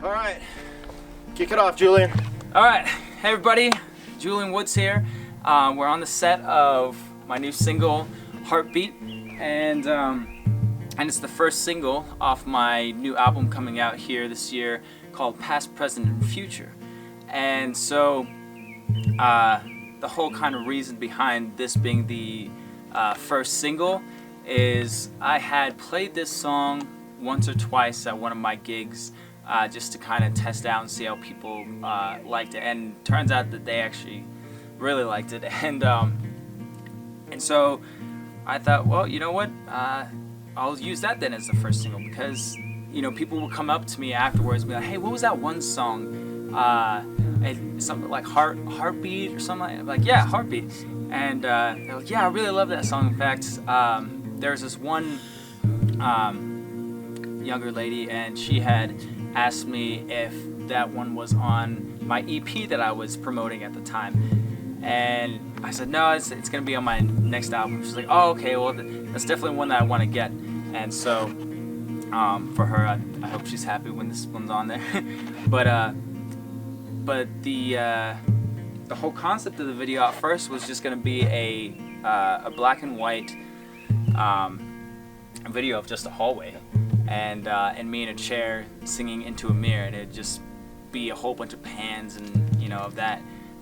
All right, kick it off, Julian. All right, hey everybody, Julian Woods here. We're on the set of my new single, Heartbeat, and it's the first single off my new album coming out here this year called Past, Present, and Future. And so the whole kind of reason behind this being the first single is I had played this song once or twice at one of my gigs just to kind of test out and see how people liked it, and turns out that they actually really liked it. And so I thought, well, you know what, I'll use that then as the first single, because people will come up to me afterwards and be like, hey, what was that one song, something like Heartbeat or something like yeah, Heartbeat. And they're like, yeah, I really love that song. In fact, there's this one younger lady, and she had asked me if that one was on my EP that I was promoting at the time. And I said, no, it's going to be on my next album. She's like, oh, okay, well, that's definitely one that I want to get. And so for her, I hope she's happy when this one's on there. but the whole concept of the video at first was just going to be a black and white video of just a hallway, and me in a chair singing into a mirror, and it'd just be a whole bunch of pans and of that.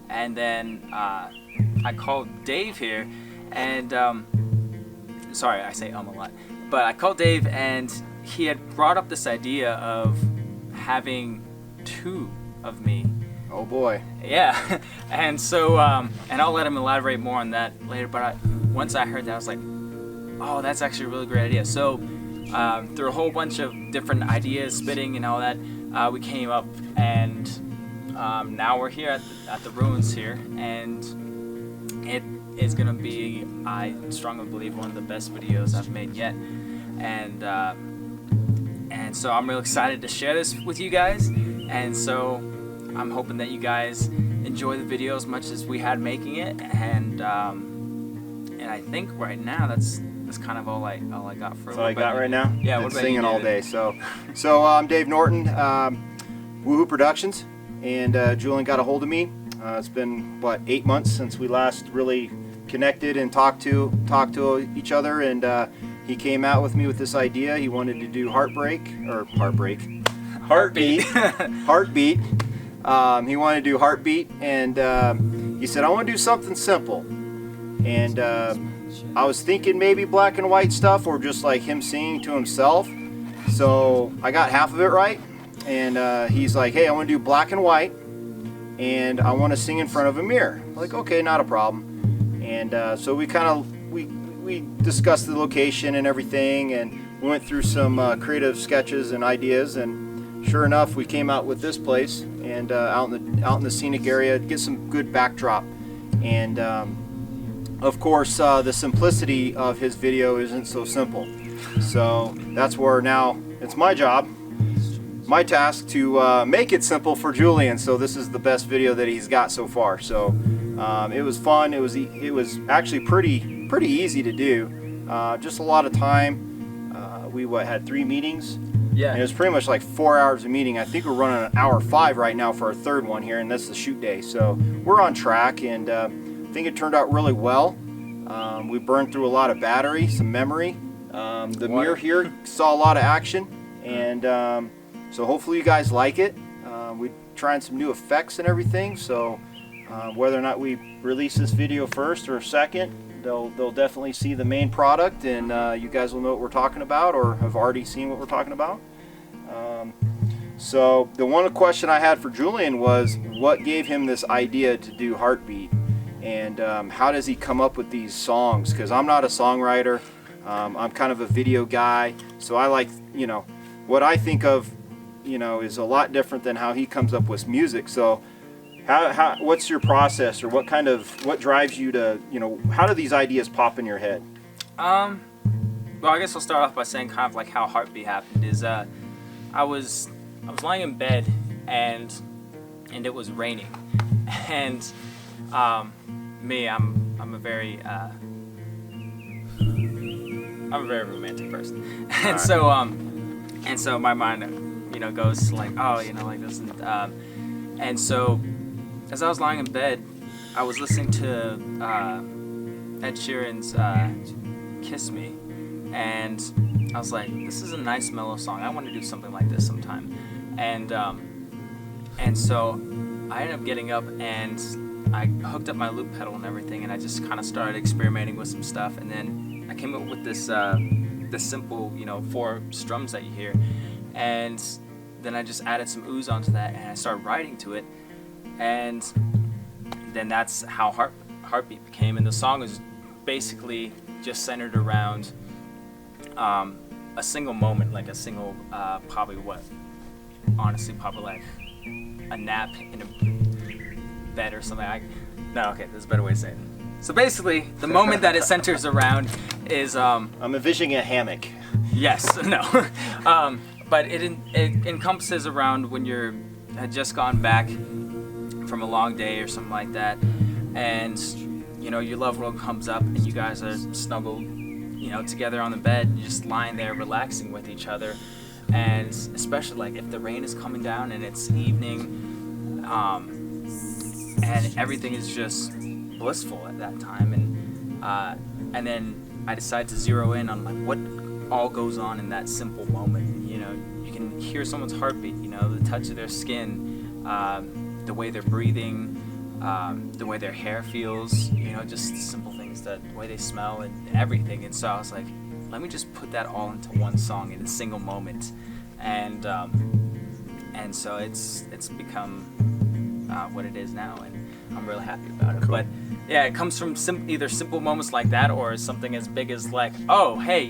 And then I called Dave here, and sorry, I say a lot, but I called Dave, and he had brought up this idea of having two of me. Oh boy. Yeah. And so and I'll let him elaborate more on that later, but once I heard that, I was like, oh, that's actually a really great idea. So through a whole bunch of different ideas, spitting and all that, we came up, and now we're here at the ruins here, and it is gonna be, I strongly believe, one of the best videos I've made yet. And so I'm real excited to share this with you guys, and so I'm hoping that you guys enjoy the video as much as we had making it. And I think right now that's kind of all I got for. That's all I got right now. Yeah, been what about singing you, all day. So I'm Dave Norton, Woohoo Productions, and Julian got a hold of me. It's been what, 8 months since we last really connected and talked to each other, and he came out with me with this idea. He wanted to do Heartbeat. He wanted to do Heartbeat, and he said, I want to do something simple. And I was thinking maybe black and white stuff, or just like him singing to himself. So I got half of it right, and he's like, hey, I want to do black and white, and I want to sing in front of a mirror. I'm like, okay, not a problem. And so we discussed the location and everything, and we went through some creative sketches and ideas, and sure enough, we came out with this place, and out in the scenic area, get some good backdrop. And of course, the simplicity of his video isn't so simple. So that's where now it's my job, my task, to make it simple for Julian. So this is the best video that he's got so far. So it was fun. It was actually pretty easy to do. Just a lot of time. We had 3 meetings. Yeah. And it was pretty much like 4 hours of meeting. I think we're running an hour 5 right now for our 3rd one here, and that's the shoot day. So we're on track, and I think it turned out really well. We burned through a lot of battery, some memory. The mirror here saw a lot of action, and so hopefully you guys like it. We're trying some new effects and everything, so whether or not we release this video first or second, they'll definitely see the main product, and you guys will know what we're talking about, or have already seen what we're talking about. So the one question I had for Julian was, what gave him this idea to do Heartbeat, and how does he come up with these songs? Because I'm not a songwriter. I'm kind of a video guy, so I like, what I think of, is a lot different than how he comes up with music. So what's your process, or what drives you to, how do these ideas pop in your head? Well, I guess I'll start off by saying kind of like how Heartbeat happened. Is I was lying in bed, and it was raining, and I'm a very romantic person, and so my mind, goes like, oh, like this. And so as I was lying in bed, I was listening to Ed Sheeran's Kiss Me, and I was like, this is a nice mellow song. I want to do something like this sometime. And so I ended up getting up and I hooked up my loop pedal and everything, and I just kind of started experimenting with some stuff, and then I came up with this simple 4 strums that you hear, and then I just added some ooze onto that, and I started writing to it, and then that's how Heartbeat became. And the song is basically just centered around a single moment, like a single probably like a nap in a bed or something. There's a better way to say it. So basically, the moment that it centers around is I'm envisioning a hammock. Yes, no, but it encompasses around when you're had just gone back from a long day or something like that, and your loved one comes up and you guys are snuggled, together on the bed, just lying there relaxing with each other, and especially like if the rain is coming down and it's evening, and everything is just blissful at that time, and then I decide to zero in on like what all goes on in that simple moment. You can hear someone's heartbeat, the touch of their skin, the way they're breathing, the way their hair feels, just simple things, the way they smell and everything. And so I was like, let me just put that all into one song in a single moment, and so it's become what it is now, and I'm really happy about it. Cool. But yeah, it comes from either simple moments like that, or something as big as like, oh hey,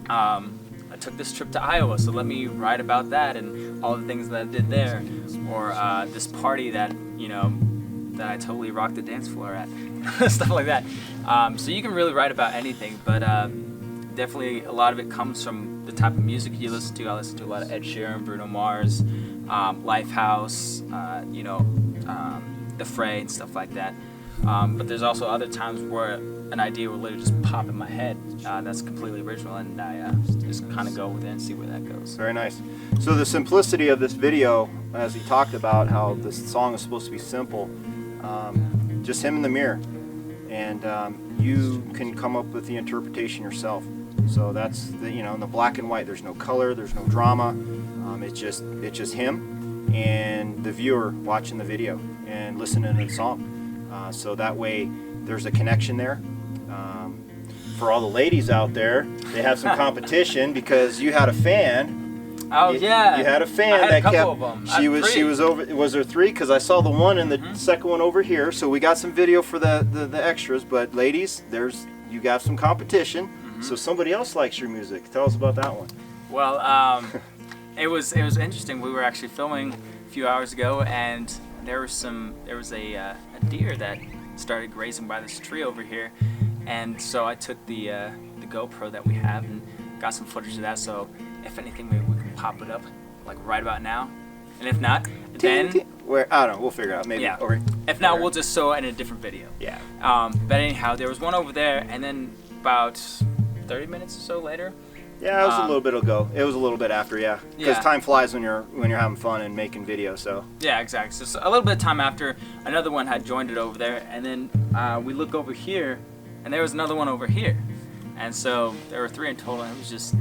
I took this trip to Iowa, so let me write about that and all the things that I did there, or this party that that I totally rocked the dance floor at, stuff like that. So you can really write about anything, but definitely a lot of it comes from the type of music you listen to. I listen to a lot of Ed Sheeran, Bruno Mars, Lifehouse, The Fray and stuff like that. But there's also other times where an idea will literally just pop in my head that's completely original, and I just kind of go with it and see where that goes. Very nice. So the simplicity of this video, as he talked about how this song is supposed to be simple, just him in the mirror, and you can come up with the interpretation yourself. So that's in the black and white. There's no color, there's no drama. It's just him and the viewer watching the video and listening to the song. So that way there's a connection there. For all the ladies out there, they have some competition because you had a fan. Oh yeah. You had a fan I had that a couple kept. Of them. She was over. Was there 3? Because I saw the one and the second one over here. So we got some video for the extras. But ladies, you got some competition. So somebody else likes your music. Tell us about that one. Well, it was interesting. We were actually filming a few hours ago, and there was a deer that started grazing by this tree over here, and so I took the GoPro that we have and got some footage of that. So if anything, maybe we can pop it up like right about now, and if not, then where I don't know, we'll figure it out. Maybe. Yeah. Or, if not, we'll just show it in a different video. Yeah. But anyhow, there was one over there, and then about 30 minutes or so later. Yeah, it was a little bit ago. It was a little bit after, yeah. Because Yeah. time flies when you're having fun and making videos. So. Yeah, exactly. So a little bit of time after, another one had joined it over there, and then we look over here, and there was another one over here, and so there were 3 in total. And it was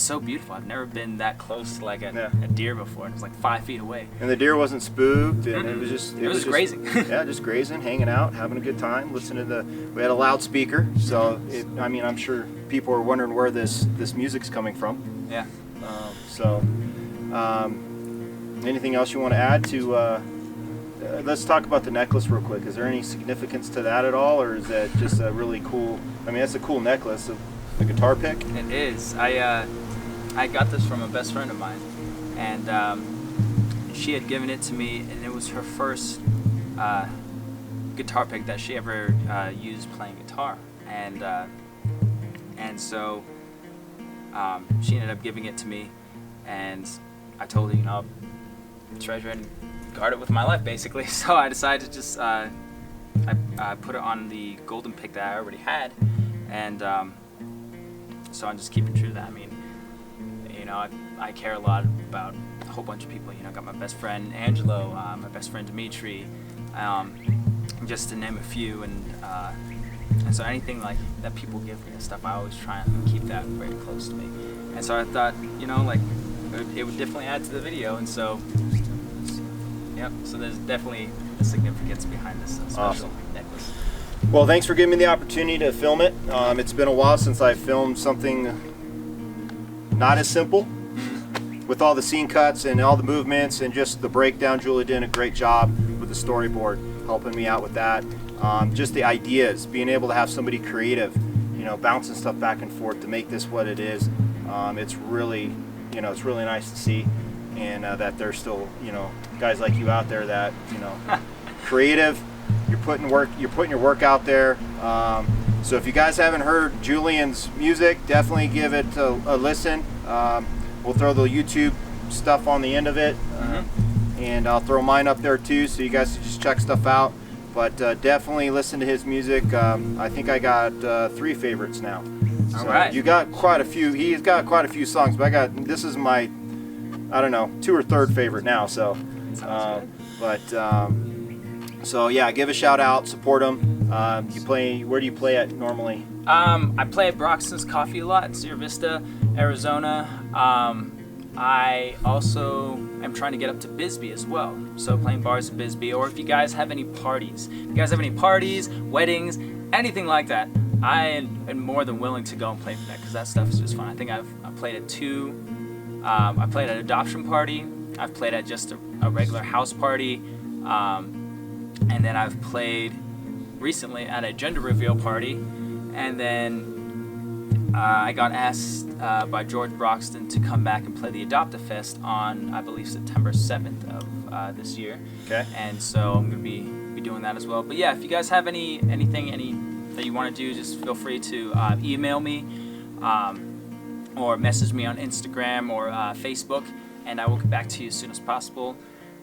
so beautiful. I've never been that close to like a deer before. It was like 5 feet away. And the deer wasn't spooked, and it was just grazing. Yeah, just grazing, hanging out, having a good time, listening to we had a loudspeaker, so I'm sure people are wondering where this music's coming from. Yeah. Anything else you want to add to? Let's talk about the necklace real quick. Is there any significance to that at all, or is that just a really cool? I mean, that's a cool necklace. A guitar pick. It is. I got this from a best friend of mine, and she had given it to me, and it was her first guitar pick that she ever used playing guitar, and so she ended up giving it to me, and I told her, I'll treasure it and guard it with my life, basically. So I decided to just I put it on the golden pick that I already had, and so I'm just keeping true to that. I mean, know, I care a lot about a whole bunch of people. You know, I got my best friend Angelo, my best friend Dimitri, just to name a few, and so anything like that people give me and stuff, I always try and keep that very close to me. And so I thought, you know, like it would definitely add to the video, and so yep. So there's definitely a significance behind this special Awesome. necklace. Well, thanks for giving me the opportunity to film it. It's been a while since I filmed something not as simple, with all the scene cuts and all the movements and just the breakdown. Julie did a great job with the storyboard, helping me out with that. Just the ideas, being able to have somebody creative, you know, bouncing stuff back and forth to make this what it is. It's really, you know, it's really nice to see, and that there's still, you know, guys like you out there that, you know, creative. You're putting your work out there. So if you guys haven't heard Julian's music, definitely give it a listen. We'll throw the YouTube stuff on the end of it, and I'll throw mine up there too, so you guys can just check stuff out. But definitely listen to his music. I think I got 3 favorites now. So All right. you got quite a few. He's got quite a few songs, but this is my, I don't know, 2 or 3rd favorite now. So, so yeah, give a shout out, support him. Where do you play at normally? I play at Broxton's Coffee a lot in Sierra Vista, Arizona. I also am trying to get up to Bisbee as well, so playing bars in Bisbee. Or if you guys have any parties, weddings, anything like that, I am more than willing to go and play for that, because that stuff is just fun. I think I've played at 2. I played at an adoption party. I've played at just a regular house party, and then I've played recently at a gender reveal party, and then I got asked by George Broxton to come back and play the Adopt-A-Fest on, I believe, September 7th of this year. Okay. And so I'm going to be doing that as well. But yeah, if you guys have anything that you want to do, just feel free to email me or message me on Instagram or Facebook, and I will get back to you as soon as possible.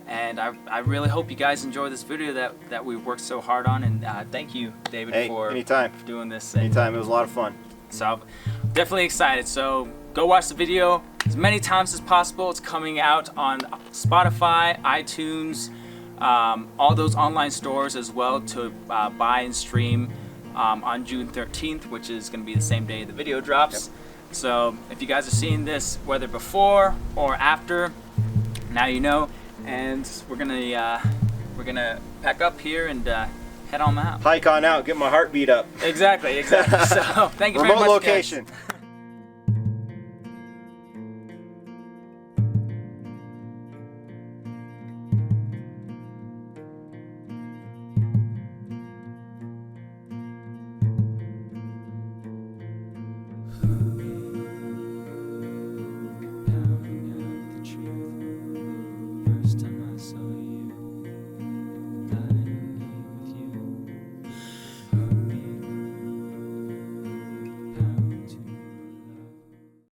And I really hope you guys enjoy this video that we worked so hard on, and thank you, David, for doing this. Anytime. It was a lot of fun. So I'm definitely excited. So go watch the video as many times as possible. It's coming out on Spotify, iTunes, all those online stores as well, to buy and stream on June 13th, which is going to be the same day the video drops. Yep. So if you guys are seeing this, whether before or after, now you know. And we're gonna pack up here and head on out. Hike on out, get my heart beat up. Exactly. So thank you very much. Remote location. Guys.